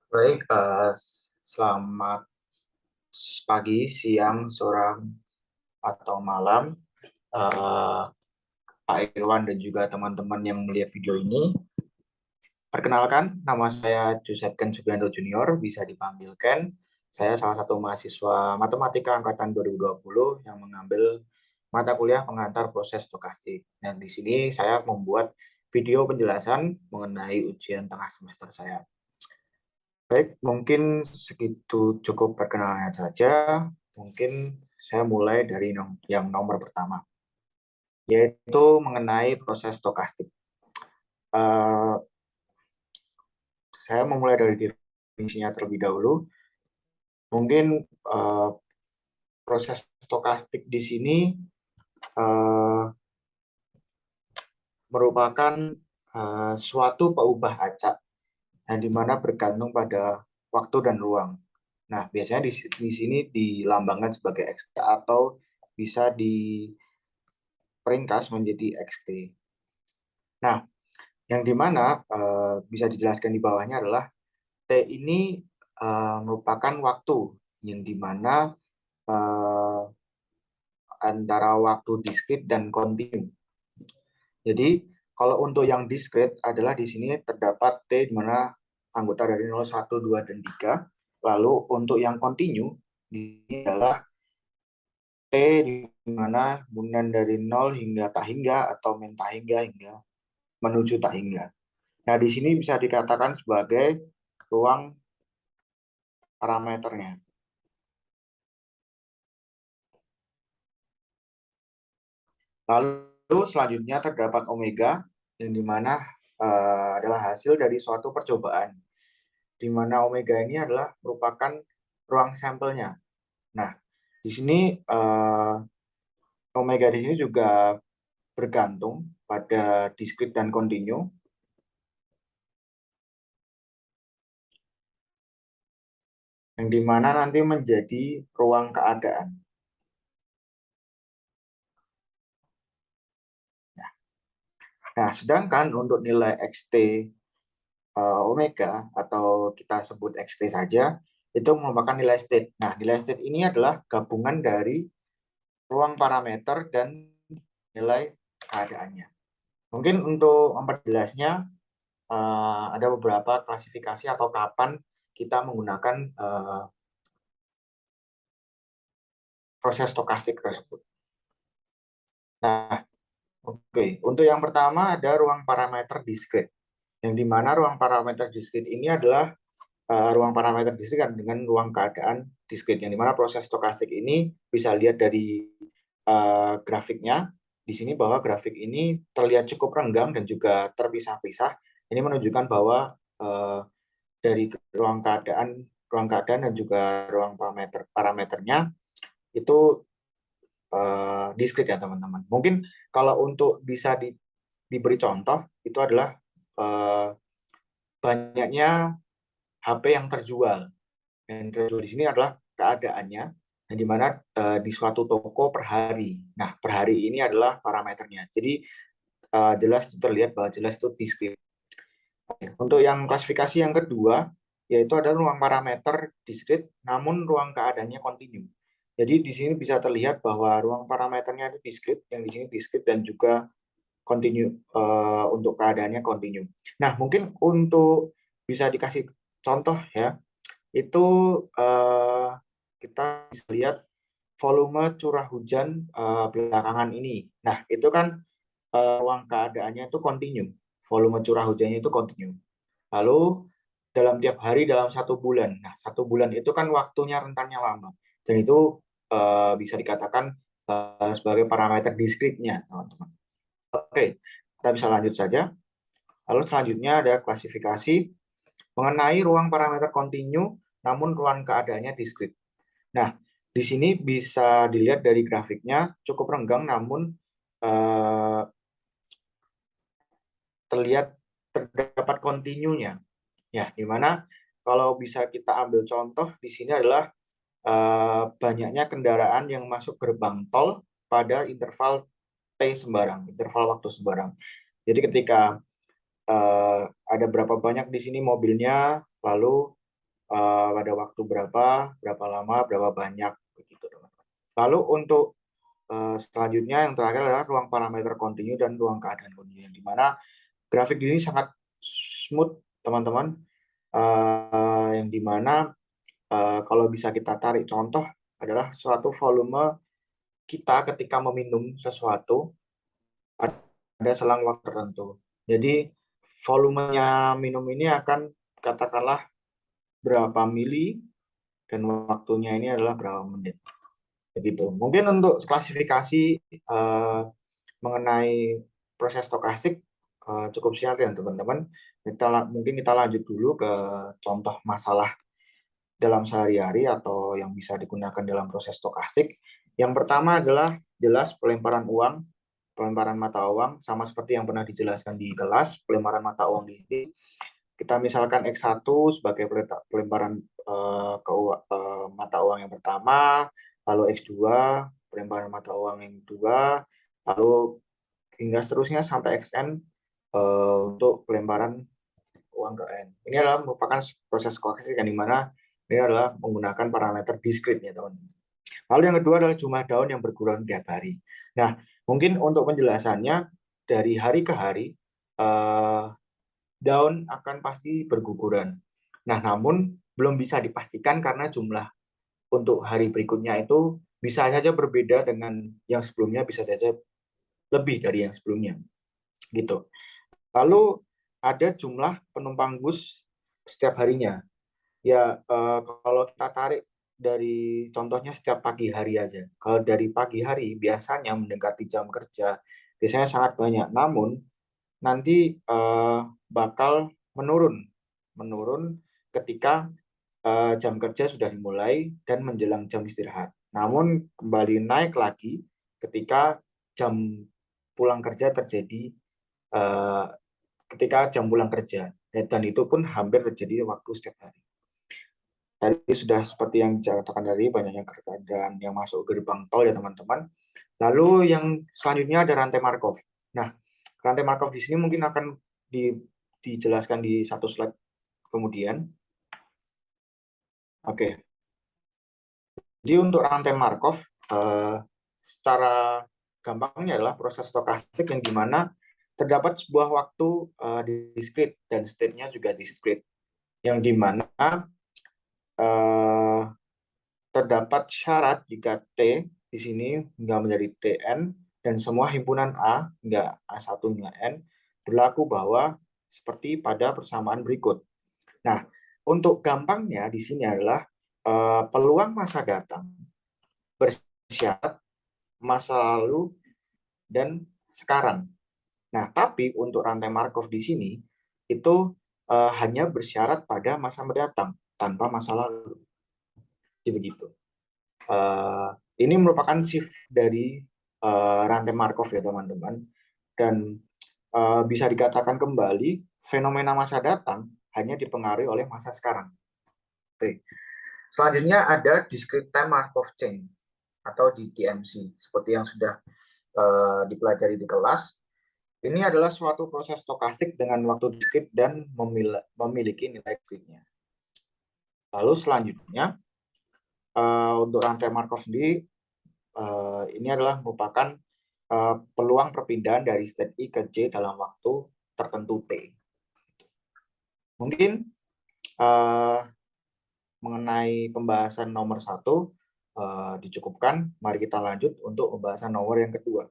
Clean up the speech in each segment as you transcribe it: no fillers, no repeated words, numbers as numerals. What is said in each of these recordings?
Baik, selamat pagi, siang, sore, atau malam, eh, Pak Irwan dan juga teman-teman yang melihat video ini. Perkenalkan, nama saya Joseph Ken Subianto Junior, bisa dipanggil Ken. Saya salah satu mahasiswa Matematika Angkatan 2020 yang mengambil mata kuliah pengantar proses stokastik. Dan di sini saya membuat video penjelasan mengenai ujian tengah semester saya. Baik, mungkin segitu cukup perkenalannya saja. Mungkin saya mulai dari yang nomor pertama, yaitu mengenai proses stokastik. Eh, saya memulai dari definisinya terlebih dahulu. Mungkin eh, proses stokastik di sini eh, merupakan suatu peubah acak yang dimana bergantung pada waktu dan ruang. Nah, biasanya di sini dilambangkan sebagai X atau bisa di ringkas menjadi XT. Nah, yang dimana bisa dijelaskan di bawahnya adalah T ini merupakan waktu yang dimana eh, antara waktu diskrit dan kontinu. Jadi, kalau untuk yang diskrit adalah di sini terdapat T di mana anggota dari 0, 1, 2, dan 3. Lalu untuk yang kontinu, di sini adalah T di mana hubungan dari 0 hingga tak hingga atau min tak hingga hingga menuju tak hingga. Nah, di sini bisa dikatakan sebagai ruang parameternya. Lalu selanjutnya terdapat omega, yang dimana adalah hasil dari suatu percobaan, di mana omega ini adalah merupakan ruang sampelnya. Nah, di sini omega di sini juga bergantung pada diskrit dan kontinu, yang dimana nanti menjadi ruang keadaan. Nah, sedangkan untuk nilai xt omega atau kita sebut xt saja, itu merupakan nilai state. Nah, nilai state ini adalah gabungan dari ruang parameter dan nilai keadaannya. Mungkin untuk memperjelasnya, ada beberapa klasifikasi atau kapan kita menggunakan proses stokastik tersebut. Nah, oke. Untuk yang pertama ada ruang parameter diskrit, yang dimana ruang parameter diskrit ini adalah ruang parameter diskrit dengan ruang keadaan diskrit, yang dimana proses stokastik ini bisa lihat dari grafiknya di sini bahwa grafik ini terlihat cukup renggang dan juga terpisah-pisah. Ini menunjukkan bahwa dari ruang keadaan dan juga ruang parameternya itu diskrit ya teman-teman. Mungkin kalau untuk bisa diberi contoh itu adalah eh, banyaknya HP yang terjual. Yang terjual di sini adalah keadaannya, yang dimana di suatu toko per hari. Nah, per hari ini adalah parameternya. Jadi jelas terlihat bahwa jelas itu diskrit. Untuk yang klasifikasi yang kedua, yaitu ada ruang parameter diskrit, namun ruang keadaannya kontinu. Jadi di sini bisa terlihat bahwa ruang parameternya itu diskrit, yang di sini diskrit dan juga kontinu, untuk keadaannya kontinu. Nah, mungkin untuk bisa dikasih contoh ya, itu kita bisa lihat volume curah hujan belakangan ini. Nah, itu kan ruang keadaannya itu kontinu, volume curah hujannya itu kontinu. Lalu dalam tiap hari dalam 1 bulan. Nah, 1 bulan itu kan waktunya rentannya lama. Dan itu bisa dikatakan sebagai parameter diskritnya, teman-teman. Oke, kita bisa lanjut saja. Lalu selanjutnya ada klasifikasi mengenai ruang parameter kontinu, namun ruang keadaannya diskrit. Nah, di sini bisa dilihat dari grafiknya cukup renggang, namun eh, terlihat terdapat kontinunya. Ya, di mana kalau bisa kita ambil contoh di sini adalah banyaknya kendaraan yang masuk gerbang tol pada interval T sembarang, interval waktu sembarang. Jadi ketika ada berapa banyak di sini mobilnya, lalu pada waktu berapa lama, berapa banyak, begitu teman-teman. Lalu untuk selanjutnya yang terakhir adalah ruang parameter kontinu dan ruang keadaan kontinu, di mana grafik ini sangat smooth teman-teman, yang dimana kalau bisa kita tarik contoh adalah suatu volume kita ketika meminum sesuatu ada selang waktu tertentu. Jadi volumenya minum ini akan katakanlah berapa mili dan waktunya ini adalah berapa menit. Begitu. Mungkin untuk klasifikasi mengenai proses stokastik cukup sekian teman-teman. Mungkin kita lanjut dulu ke contoh masalah dalam sehari-hari atau yang bisa digunakan dalam proses stokastik. Yang pertama adalah jelas pelemparan uang, pelemparan mata uang, sama seperti yang pernah dijelaskan di kelas, pelemparan mata uang di sini. Kita misalkan X1 sebagai pelemparan mata uang yang pertama, lalu X2 pelemparan mata uang yang kedua, lalu hingga seterusnya sampai Xn untuk pelemparan uang ke N. Ini adalah merupakan proses koaksik yang dimana ini adalah menggunakan parameter diskrit ya teman-teman. Lalu yang kedua adalah jumlah daun yang berguguran tiap hari. Nah, mungkin untuk penjelasannya dari hari ke hari daun akan pasti berguguran. Nah, namun belum bisa dipastikan karena jumlah untuk hari berikutnya itu bisa saja berbeda dengan yang sebelumnya, bisa saja lebih dari yang sebelumnya. Gitu. Lalu ada jumlah penumpang bus setiap harinya. Ya, kalau kita tarik dari contohnya setiap pagi hari aja. Kalau dari pagi hari biasanya mendekati jam kerja, biasanya sangat banyak. Namun nanti bakal menurun ketika jam kerja sudah dimulai dan menjelang jam istirahat. Namun kembali naik lagi ketika jam pulang kerja terjadi eh, ketika jam pulang kerja, dan itu pun hampir terjadi waktu setiap hari. Tadi sudah seperti yang dikatakan dari banyaknya kendaraan yang masuk gerbang tol ya teman-teman. Lalu yang selanjutnya ada rantai Markov. Nah, rantai Markov di sini mungkin akan dijelaskan di satu slide kemudian. Oke, jadi untuk rantai Markov secara gampangnya adalah proses stokastik yang dimana terdapat sebuah waktu diskrit dan state-nya juga diskrit, yang dimana terdapat syarat jika T di sini hingga menjadi Tn dan semua himpunan A hingga A1 hingga N berlaku bahwa seperti pada persamaan berikut. Nah, untuk gampangnya di sini adalah peluang masa datang bersyarat masa lalu dan sekarang. Nah, tapi untuk rantai Markov di sini itu hanya bersyarat pada masa mendatang tanpa masa lalu. Jadi begitu. Ini merupakan shift dari rantai Markov ya teman-teman, dan bisa dikatakan kembali fenomena masa datang hanya dipengaruhi oleh masa sekarang. Oke. Selanjutnya ada discrete time Markov chain atau di DMC seperti yang sudah dipelajari di kelas. Ini adalah suatu proses stokastik dengan waktu diskrit dan memiliki nilai discrete-nya. Lalu selanjutnya untuk rantai Markov sendiri ini adalah merupakan peluang perpindahan dari state I ke J dalam waktu tertentu T. Mungkin mengenai pembahasan nomor 1 dicukupkan. Mari kita lanjut untuk pembahasan nomor yang kedua.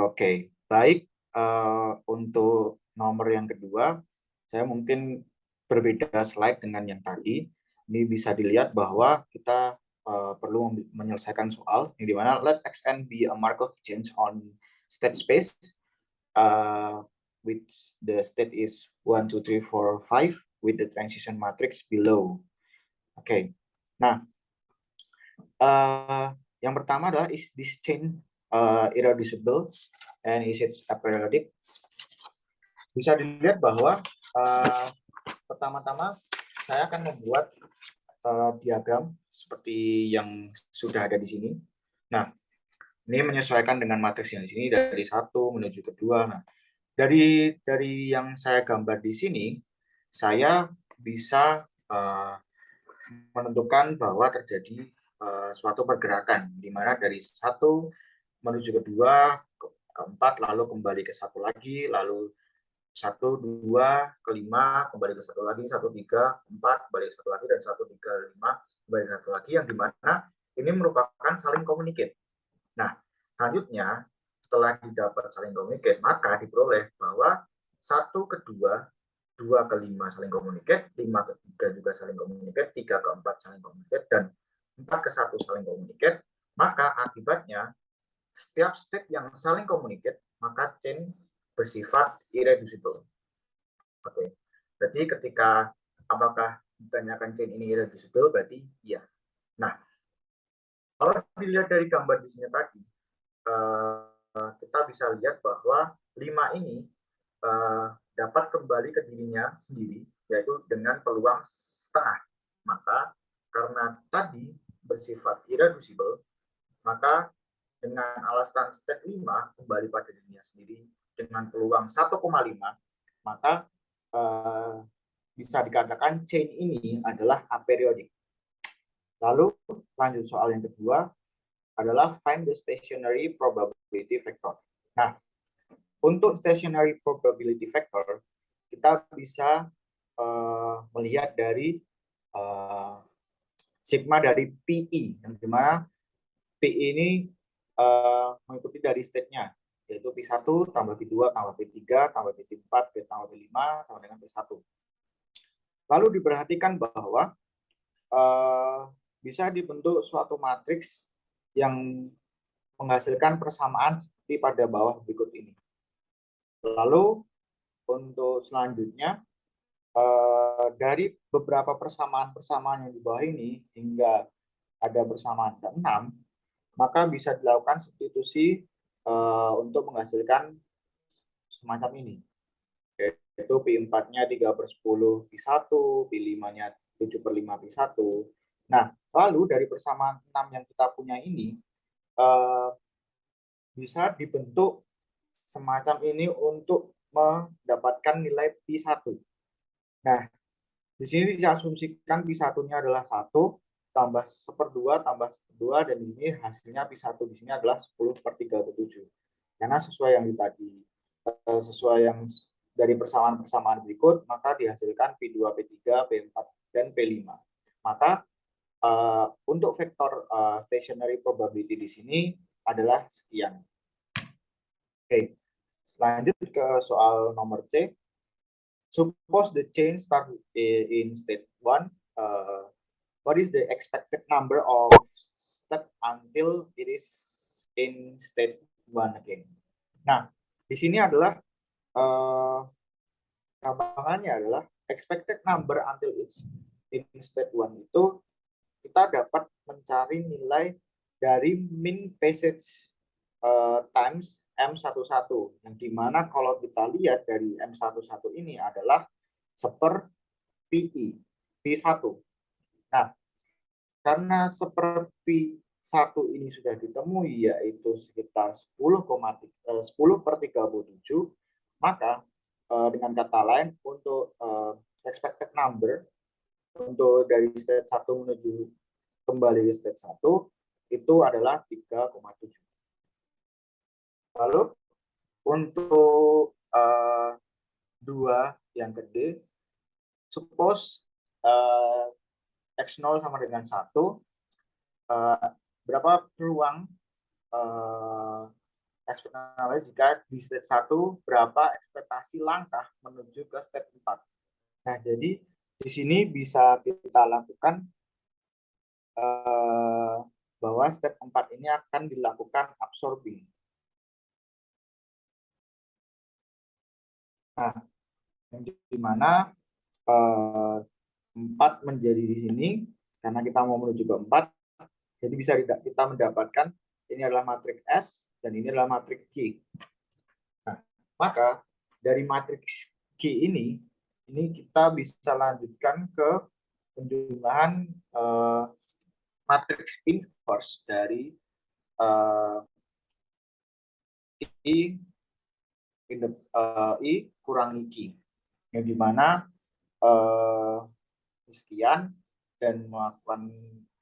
Oke, baik. Untuk nomor yang kedua, saya mungkin berbeda slide dengan yang tadi. Ini bisa dilihat bahwa kita perlu menyelesaikan soal yang dimana let Xn be a Markov change on state space, which the state is 1, 2, 3, 4, 5 with the transition matrix below. Oke, nah yang pertama adalah is this change irreducible and is it aperiodic? Bisa dilihat bahwa pertama-tama saya akan membuat diagram seperti yang sudah ada di sini. Nah, Ini menyesuaikan dengan matriks yang di sini dari 1 menuju ke 2. Nah, dari yang saya gambar di sini, saya bisa menentukan bahwa terjadi suatu pergerakan di mana dari 1 menuju ke 2, ke 4, lalu kembali ke 1 lagi, lalu 1, 2, ke 5, kembali ke 1 lagi, 1, 3, 4, kembali ke 1 lagi, dan 1, 3, 5, kembali ke 1 lagi, yang dimana ini merupakan saling communicate. Nah, selanjutnya setelah didapat saling communicate, maka diperoleh bahwa 1 ke 2, 2 ke 5 saling communicate, 5 ke 3 juga saling communicate, 3 ke 4 saling communicate, dan 4 ke 1 saling communicate. Maka akibatnya setiap state yang saling communicate, maka chain bersifat irreducible. Oke. Berarti ketika apakah ditanyakan chain ini irreducible, berarti iya. Nah, kalau dilihat dari gambar di sini tadi, kita bisa lihat bahwa 5 ini dapat kembali ke dirinya sendiri, yaitu dengan peluang setengah. Maka karena tadi bersifat irreducible, maka dengan alasan state 5 kembali pada dirinya sendiri dengan peluang 1,5, maka bisa dikatakan chain ini adalah aperiodic. Lalu lanjut soal yang kedua adalah find the stationary probability factor. Nah, untuk stationary probability factor kita bisa melihat dari sigma dari PI, yang dimana PI ini mengikuti dari state-nya, yaitu P1 tambah P2 tambah P3 tambah P4 tambah P5 sama dengan P1. Lalu diperhatikan bahwa bisa dibentuk suatu matriks yang menghasilkan persamaan seperti pada bawah berikut ini. Lalu untuk selanjutnya dari beberapa persamaan-persamaan yang di bawah ini hingga ada persamaan ke-6, maka bisa dilakukan substitusi untuk menghasilkan semacam ini, yaitu P4-nya 3/10 P1, P5-nya 7/5 P1. Nah, lalu dari persamaan 6 yang kita punya ini bisa dibentuk semacam ini untuk mendapatkan nilai P1. Nah, di sini diasumsikan P1-nya adalah 1 tambah 1/2 tambah 1/2, dan ini hasilnya P1 di sini adalah 10/37. Karena sesuai yang tadi, sesuai yang dari persamaan-persamaan berikut, maka dihasilkan P2, P3, P4, dan P5. Maka untuk vektor stationary probability di sini adalah sekian. Oke, lanjut ke soal nomor C. Suppose the chain start in state 1. What is the expected number of step until it is in state 1 again? Nah, di sini adalah gampangannya adalah expected number until it's in state 1 itu kita dapat mencari nilai dari mean passage times M11, yang dimana kalau kita lihat dari M11 ini adalah seper PI, P1. Nah, karena seperti 1 ini sudah ditemui, yaitu sekitar 10/37, maka dengan kata lain untuk expected number untuk dari state 1 menuju kembali ke state 1 itu adalah 3,7. Lalu untuk 2 yang gede, suppose X0 sama dengan 1, berapa peluang ekspektasi jika di state 1, berapa ekspektasi langkah menuju ke step 4. Nah, jadi di sini bisa kita lakukan bahwa step 4 ini akan dilakukan absorbing. Nah, yang dimana 4 menjadi di sini, karena kita mau menuju ke 4, jadi bisa kita mendapatkan ini adalah matriks S dan ini adalah matriks Q. Nah, maka dari matriks Q ini kita bisa lanjutkan ke penjumlahan matriks inverse dari I, I kurangi Q, yang dimana sekian dan melakukan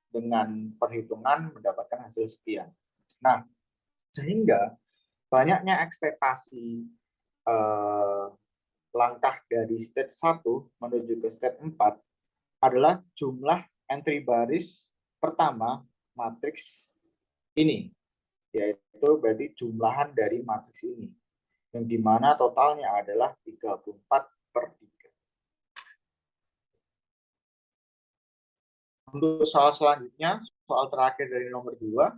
dengan perhitungan mendapatkan hasil sekian. Nah, sehingga banyaknya ekspektasi langkah dari state 1 menuju ke state 4 adalah jumlah entry baris pertama matriks ini, yaitu berarti jumlahan dari matriks ini, yang dimana totalnya adalah 34/3. Untuk soal selanjutnya, soal terakhir dari nomor 2,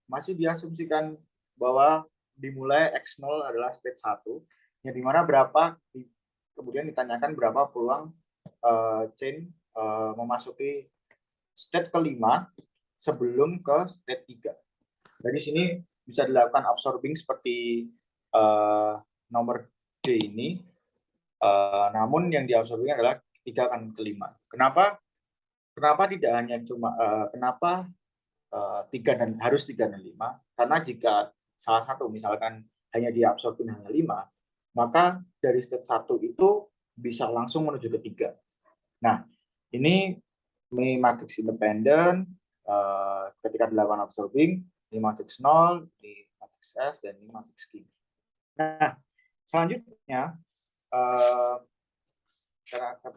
masih diasumsikan bahwa dimulai X0 adalah state 1, yang dimana kemudian ditanyakan berapa peluang chain memasuki state kelima sebelum ke state 3. Dari sini bisa dilakukan absorbing seperti nomor D ini, namun yang diabsorbing adalah 3 kan kelima. Kenapa tidak hanya cuma kenapa 3 dan harus 3 dan 5? Karena jika salah satu misalkan hanya diabsorbing hanya 5, maka dari state 1 itu bisa langsung menuju ke 3. Nah, ini matriks independen ketika dilakukan absorbing, ini matriks 0, di matriks S, dan ini matriks Q. Nah, selanjutnya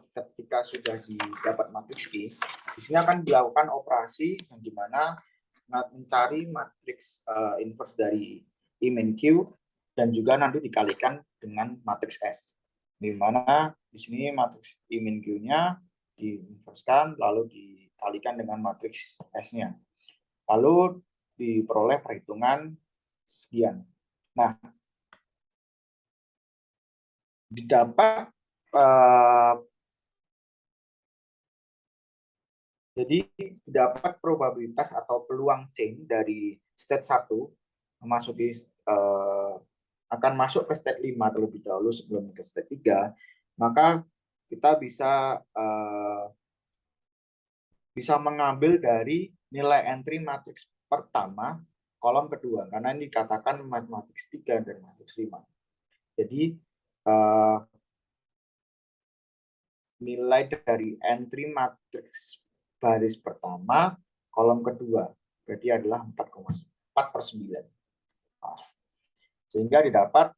ketika sudah didapat matriks Q, di sini akan dilakukan operasi yang dimana mencari matriks inverse dari I min Q dan juga nanti dikalikan dengan matriks S. Di mana di sini matriks I min Q-nya diinverskan lalu dikalikan dengan matriks S-nya. Lalu diperoleh perhitungan sekian. Nah, didapat jadi dapat probabilitas atau peluang chain dari state 1 memasuki akan masuk ke state 5 terlebih dahulu sebelum ke state 3, maka kita bisa mengambil dari nilai entry matriks pertama kolom kedua, karena ini dikatakan matriks 3 dan matriks 5. Jadi nilai dari entry matriks baris pertama kolom kedua berarti adalah 4/9. Sehingga didapat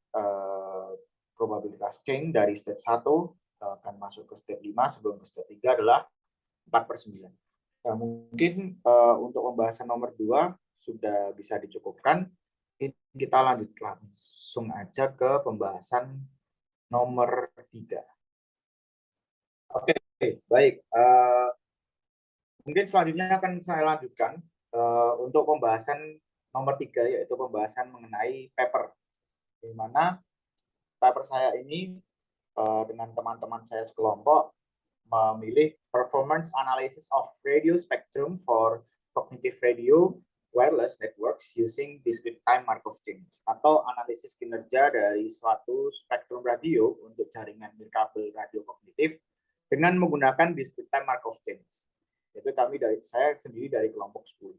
probabilitas chain dari state 1 akan masuk ke state 5 sebelum ke state 3 adalah 4/9. Nah, mungkin untuk pembahasan nomor 2 sudah bisa dicukupkan. Kita lanjut langsung aja ke pembahasan nomor 3. Oke, baik. Mungkin selanjutnya akan saya lanjutkan untuk pembahasan nomor 3, yaitu pembahasan mengenai paper. Di mana paper saya ini dengan teman-teman saya sekelompok memilih performance analysis of radio spectrum for cognitive radio wireless networks using discrete time Markov chains, atau analisis kinerja dari suatu spektrum radio untuk jaringan nirkabel radio kognitif dengan menggunakan discrete time Markov chains. Itu saya sendiri dari kelompok 10.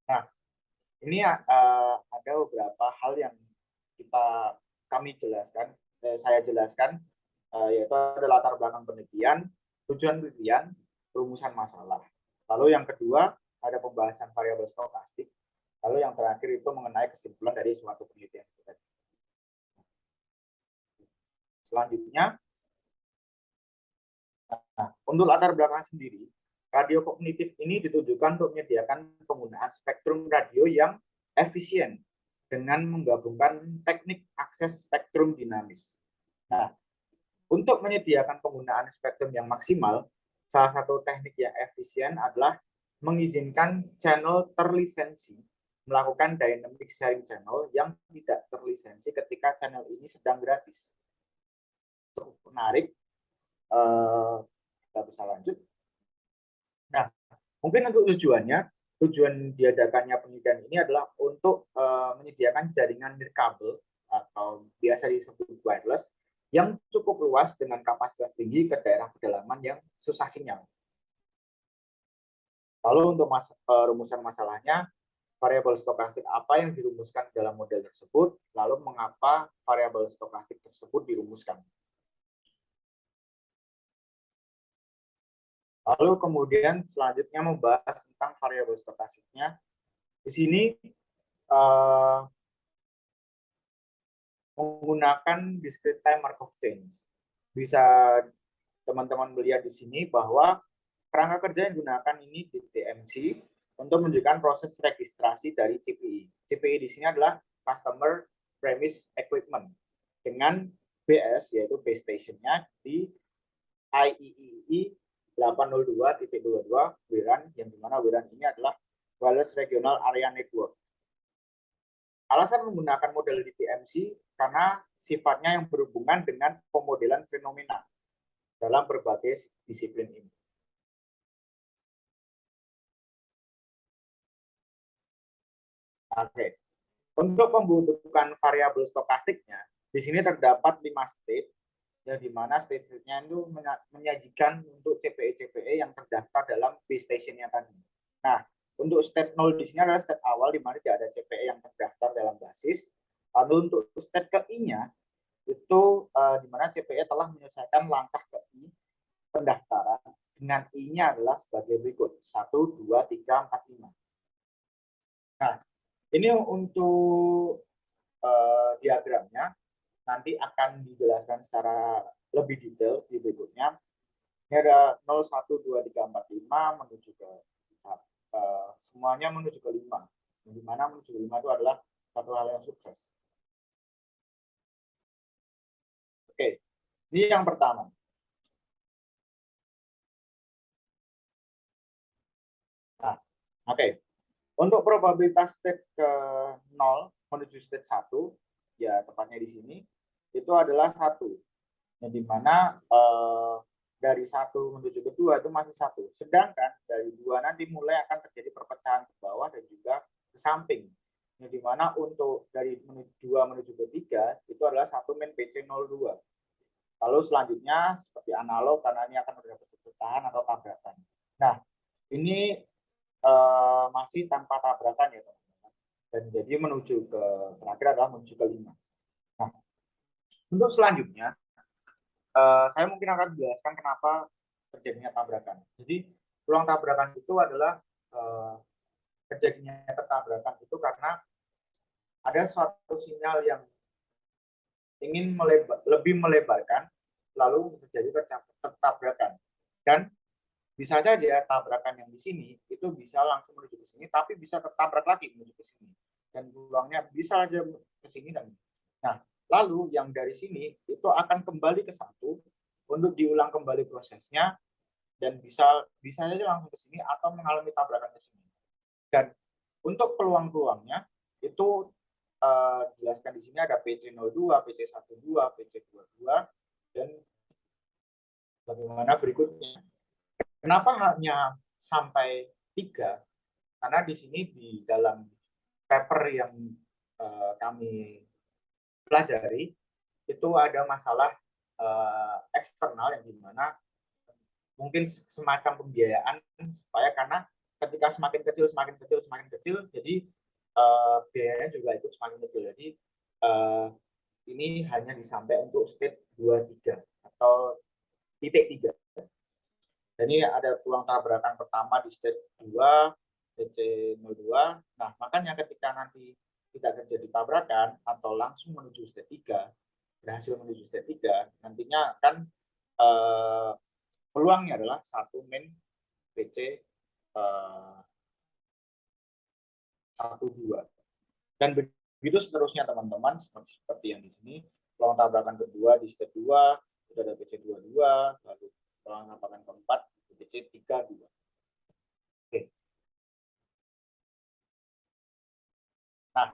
Nah, ini ada beberapa hal yang saya jelaskan, yaitu ada latar belakang penelitian, tujuan penelitian, rumusan masalah. Lalu yang kedua ada pembahasan variabel stokastik. Lalu yang terakhir itu mengenai kesimpulan dari suatu penelitian. Selanjutnya, untuk latar belakang sendiri, radio kognitif ini ditujukan untuk menyediakan penggunaan spektrum radio yang efisien dengan menggabungkan teknik akses spektrum dinamis. Nah, untuk menyediakan penggunaan spektrum yang maksimal, salah satu teknik yang efisien adalah mengizinkan channel terlisensi melakukan dynamic sharing channel yang tidak terlisensi ketika channel ini sedang gratis. Cukup menarik. Kita bisa lanjut. Nah, mungkin untuk tujuan diadakannya penelitian ini adalah untuk menyediakan jaringan nirkabel atau biasa disebut wireless yang cukup luas dengan kapasitas tinggi ke daerah pedalaman yang susah sinyal. Lalu untuk rumusan masalahnya, variabel stokastik apa yang dirumuskan dalam model tersebut, lalu mengapa variabel stokastik tersebut dirumuskan. Lalu kemudian selanjutnya membahas tentang variabel stokastiknya. Di sini menggunakan discrete time Markov chain. Bisa teman-teman melihat di sini bahwa kerangka kerja yang digunakan ini di TMC untuk menunjukkan proses registrasi dari CPI. CPI di sini adalah Customer Premise Equipment dengan BS yaitu base stationnya di IEEE 802.22 WRAN, yang dimana WRAN ini adalah Wireless Regional Area Network. Alasan menggunakan model DTMC karena sifatnya yang berhubungan dengan pemodelan fenomena dalam berbagai disiplin ini. Oke. Untuk pembentukan variabel stokastiknya, di sini terdapat 5 state, yang dimana state-nya itu menyajikan untuk CPE-CPE yang terdaftar dalam base station-nya tadi. Nah, untuk state 0 di sini adalah state awal, di mana tidak ada CPE yang terdaftar dalam basis. Lalu untuk state ke I-nya, itu di mana CPE telah menyelesaikan langkah ke I pendaftaran, dengan I-nya adalah sebagai berikut, 1, 2, 3, 4, 5. Nah, ini untuk diagramnya nanti akan dijelaskan secara lebih detail di berikutnya. Ini ada 0, 1, 2, 3, 4, 5 menuju ke semuanya menuju ke 5. Di mana menuju ke 5 itu adalah satu hal yang sukses. Oke, ini yang pertama. Nah, oke. Untuk probabilitas state ke 0 menuju state 1, ya tepatnya di sini, itu adalah 1. Yang dimana dari 1 menuju ke 2 itu masih 1. Sedangkan dari 2 nanti mulai akan terjadi perpecahan ke bawah dan juga ke samping. Yang dimana untuk dari 2 menuju ke 3 itu adalah 1 min PC02. Lalu selanjutnya seperti analog karena ini akan terdapat perpecahan atau tabrakan. Nah, ini masih tanpa tabrakan ya teman-teman. Dan jadi menuju ke terakhir adalah menuju ke 5. Nah, untuk selanjutnya saya mungkin akan menjelaskan kenapa terjadinya tabrakan. Jadi peluang tabrakan itu adalah terjadinya tabrakan itu karena ada suatu sinyal yang ingin lebih melebarkan, lalu terjadi tabrakan. Dan bisa saja tabrakan yang di sini itu bisa langsung menuju ke sini, tapi bisa tertabrak lagi menuju ke sini. Dan peluangnya bisa saja ke sini dan nah, lalu yang dari sini itu akan kembali ke 1 untuk diulang kembali prosesnya dan bisa saja langsung ke sini atau mengalami tabrakan ke sini. Dan untuk peluang-peluangnya itu dijelaskan di sini ada PC02, PC12, PC22 dan bagaimana berikutnya. Kenapa hanya sampai 3? Karena di sini di dalam paper yang kami pelajari itu ada masalah eksternal yang dimana mungkin semacam pembiayaan supaya karena ketika semakin kecil jadi biayanya juga ikut semakin kecil. Jadi ini hanya disampai untuk state 2-3 atau titik 3. Dan ini ada peluang tabrakan pertama di state 2 PC02. Nah, makanya ketika nanti tidak terjadi tabrakan atau langsung menuju state 3, berhasil menuju state 3, nantinya akan peluangnya adalah 1 min PC 12. Dan begitu seterusnya teman-teman, seperti yang di sini. Peluang tabrakan kedua di state 2, sudah ada PC22, lalu peluang tabrakan keempat di PC32. Oke. Nah,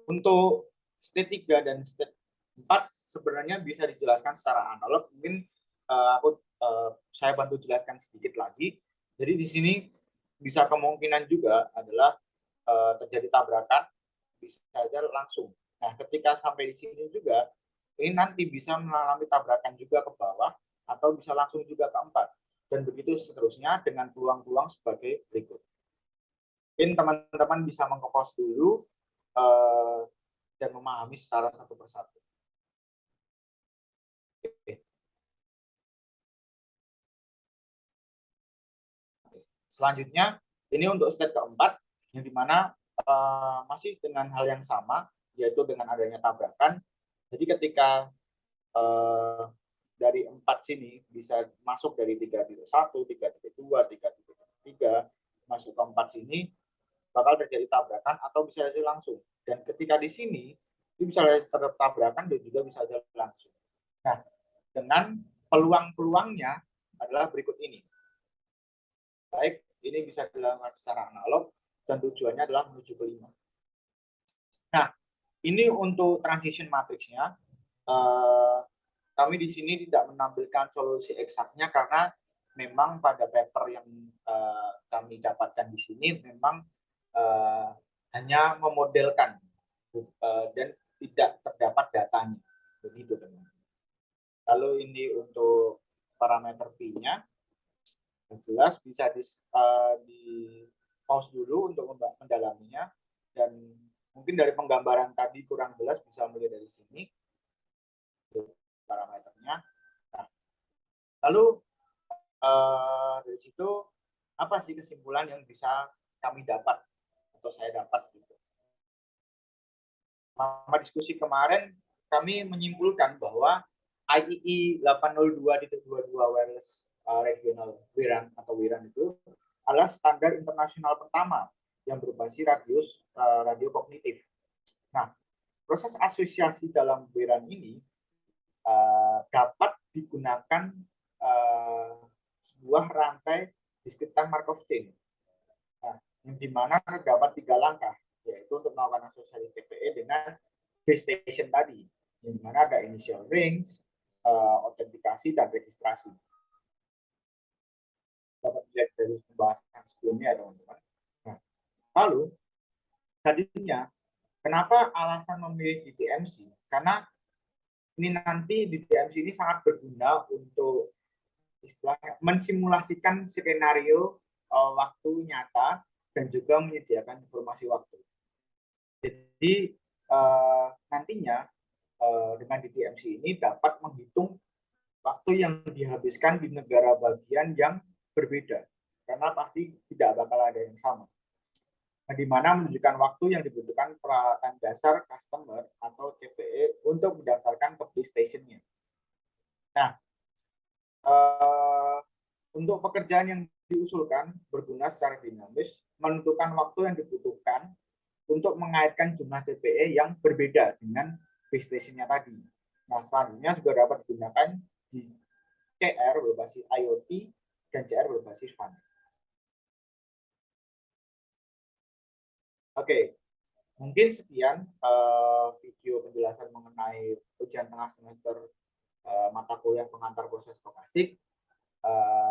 untuk state 3 dan state 4 sebenarnya bisa dijelaskan secara analog. Mungkin saya bantu jelaskan sedikit lagi. Jadi di sini bisa kemungkinan juga adalah terjadi tabrakan, bisa saja langsung. Nah, ketika sampai di sini juga, ini nanti bisa mengalami tabrakan juga ke bawah, atau bisa langsung juga ke 4. Dan begitu seterusnya dengan peluang-peluang sebagai berikut. Mungkin teman-teman bisa mengkompos dulu dan memahami secara satu persatu. Oke. Selanjutnya, ini untuk step keempat, yang dimana masih dengan hal yang sama, yaitu dengan adanya tabrakan. Jadi ketika dari 4 sini bisa masuk dari 3.1, 3.2, 3.3, masuk ke 4 sini, bakal terjadi tabrakan atau bisa jadi langsung. Dan ketika di sini, itu bisa tertabrakan dan juga bisa jadi langsung. Nah, dengan peluang-peluangnya adalah berikut ini. Baik, ini bisa dilakukan secara analog dan tujuannya adalah menuju ke 5. Nah, ini untuk transition matrixnya. Kami di sini tidak menampilkan solusi eksaknya karena memang pada paper yang kami dapatkan di sini memang hanya memodelkan dan tidak terdapat datanya. Begitu, teman. Lalu ini untuk parameter P-nya, jelas bisa di pause dulu untuk mendalaminya, dan mungkin dari penggambaran tadi kurang jelas bisa melihat dari sini parameternya. Nah, lalu dari situ apa sih kesimpulan yang bisa kami dapat atau saya dapat gitu. Selama diskusi kemarin kami menyimpulkan bahwa IEEE 802.22 wireless regional WIRAN atau WIRAN itu adalah standar internasional pertama yang berbasis radio kognitif. Nah, proses asosiasi dalam WIRAN ini dapat digunakan sebuah rantai discrete time Markov chain. Nah, yang dimana terdapat 3 langkah, yaitu untuk melakukan asosiasi CPE dengan base station tadi, yang dimana ada initial rings, autentikasi, dan registrasi. Dapat dilihat dari pembahasan sebelumnya, teman-teman. Nah, lalu, tadinya, kenapa alasan memilih DTMC? Karena ini nanti DTMC ini sangat berguna untuk istilahnya mensimulasikan skenario waktu nyata dan juga menyediakan informasi waktu. Jadi nantinya dengan DTMC ini dapat menghitung waktu yang dihabiskan di negara bagian yang berbeda, karena pasti tidak bakal ada yang sama. Nah, di mana menunjukkan waktu yang dibutuhkan peralatan dasar customer atau CPE untuk mendaftarkan ke base station-nya. Nah, untuk pekerjaan yang diusulkan berguna secara dinamis, menentukan waktu yang dibutuhkan untuk mengaitkan jumlah CPE yang berbeda dengan base station-nya tadi. Nah, selanjutnya juga dapat digunakan di CR berbasis IoT dan CR berbasis FAN. Oke, mungkin sekian video penjelasan mengenai ujian tengah semester mata kuliah pengantar proses stokastik.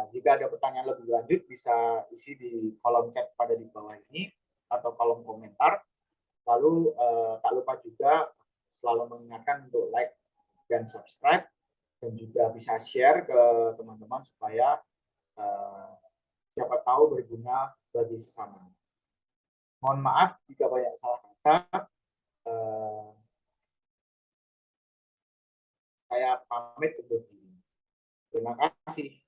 Jika ada pertanyaan lebih lanjut bisa isi di kolom chat pada di bawah ini atau kolom komentar. Lalu tak lupa juga selalu mengingatkan untuk like dan subscribe, dan juga bisa share ke teman-teman supaya siapa tahu berguna bagi sesama. Mohon maaf jika banyak salah kata. Saya pamit untuk diri. Terima kasih.